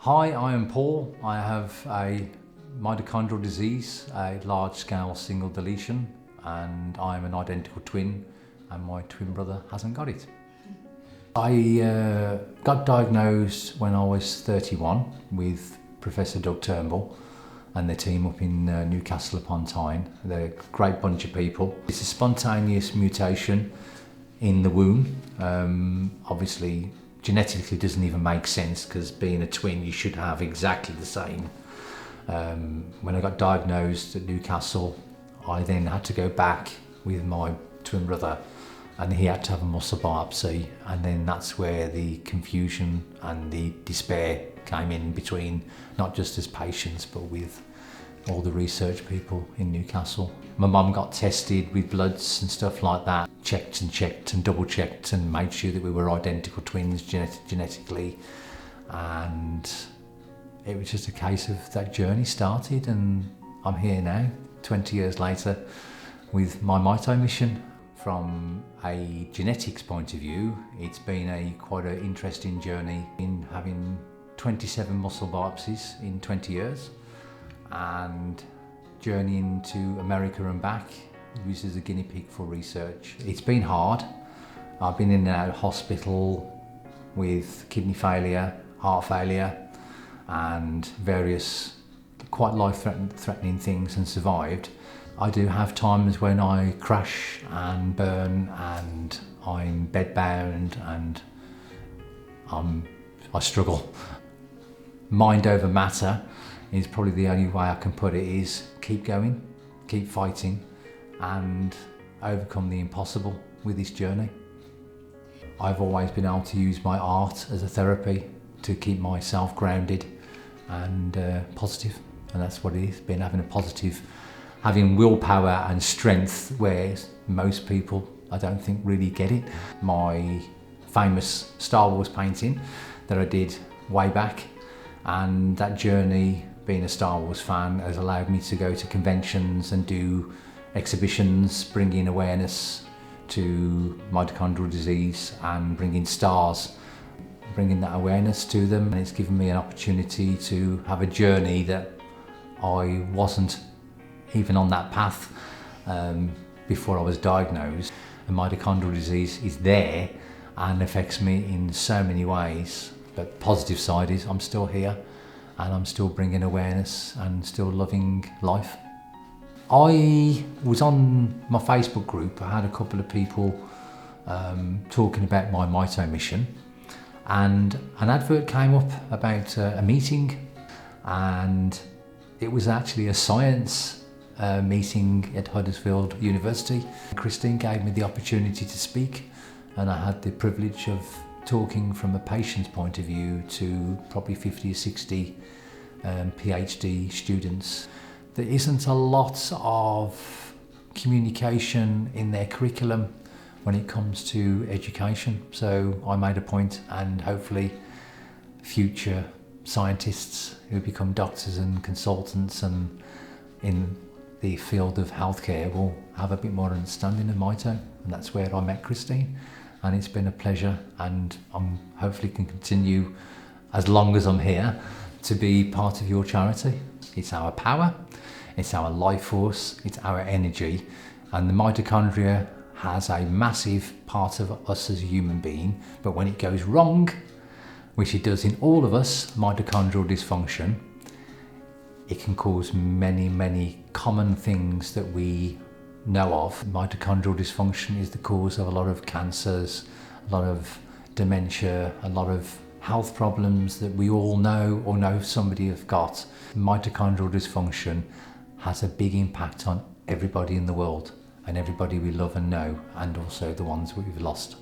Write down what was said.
Hi, I am Paul. I have a mitochondrial disease, a large-scale single deletion, and I'm an identical twin, and my twin brother hasn't got it. I got diagnosed when I was 31 with Professor Doug Turnbull and the team up in Newcastle upon Tyne. They're a great bunch of people. It's a spontaneous mutation in the womb. Obviously, genetically doesn't even make sense because being a twin you should have exactly the same. When I got diagnosed at Newcastle, I then had to go back with my twin brother and he had to have a muscle biopsy, and then that's where the confusion and the despair came in between, not just as patients but with all the research people in Newcastle. My mum got tested with bloods and stuff like that, checked and double checked and made sure that we were identical twins genetically, and it was just a case of that journey started, and I'm here now 20 years later with my Mito Mission. From a genetics point of view, it's been quite an interesting journey in having 27 muscle biopsies in 20 years and journeying to America and back, used as a guinea pig for research. It's been hard. I've been in and out of hospital with kidney failure, heart failure and various quite life-threatening things and survived. I do have times when I crash and burn and I'm bedbound and I struggle. Mind over matter is probably the only way I can put it, is keep going, keep fighting and overcome the impossible with this journey. I've always been able to use my art as a therapy to keep myself grounded and positive, and that's what it is, been having a positive, having willpower and strength where most people, I don't think, really get it. My famous Star Wars painting that I did way back, and that journey, being a Star Wars fan, has allowed me to go to conventions and do exhibitions, bringing awareness to mitochondrial disease and bringing stars, bringing that awareness to them. And it's given me an opportunity to have a journey that I wasn't even on that path before I was diagnosed. And mitochondrial disease is there and affects me in so many ways. But the positive side is I'm still here and I'm still bringing awareness and still loving life. I was on my Facebook group. I had a couple of people talking about my Mito Mission, and an advert came up about a meeting, and it was actually a science meeting at Huddersfield University. Christine gave me the opportunity to speak, and I had the privilege of talking from a patient's point of view to probably 50 or 60 PhD students. There isn't a lot of communication in their curriculum when it comes to education, so I made a point, and hopefully future scientists who become doctors and consultants and in the field of healthcare will have a bit more understanding of Mito, and that's where I met Christine, and it's been a pleasure, and I'm hopefully can continue as long as I'm here to be part of your charity. It's our power, it's our life force, it's our energy, and the mitochondria has a massive part of us as a human being, but when it goes wrong, which it does in all of us, mitochondrial dysfunction, it can cause many common things that we know of. Mitochondrial dysfunction is the cause of a lot of cancers, a lot of dementia, a lot of health problems that we all know or know somebody has got. Mitochondrial dysfunction has a big impact on everybody in the world and everybody we love and know, and also the ones we've lost.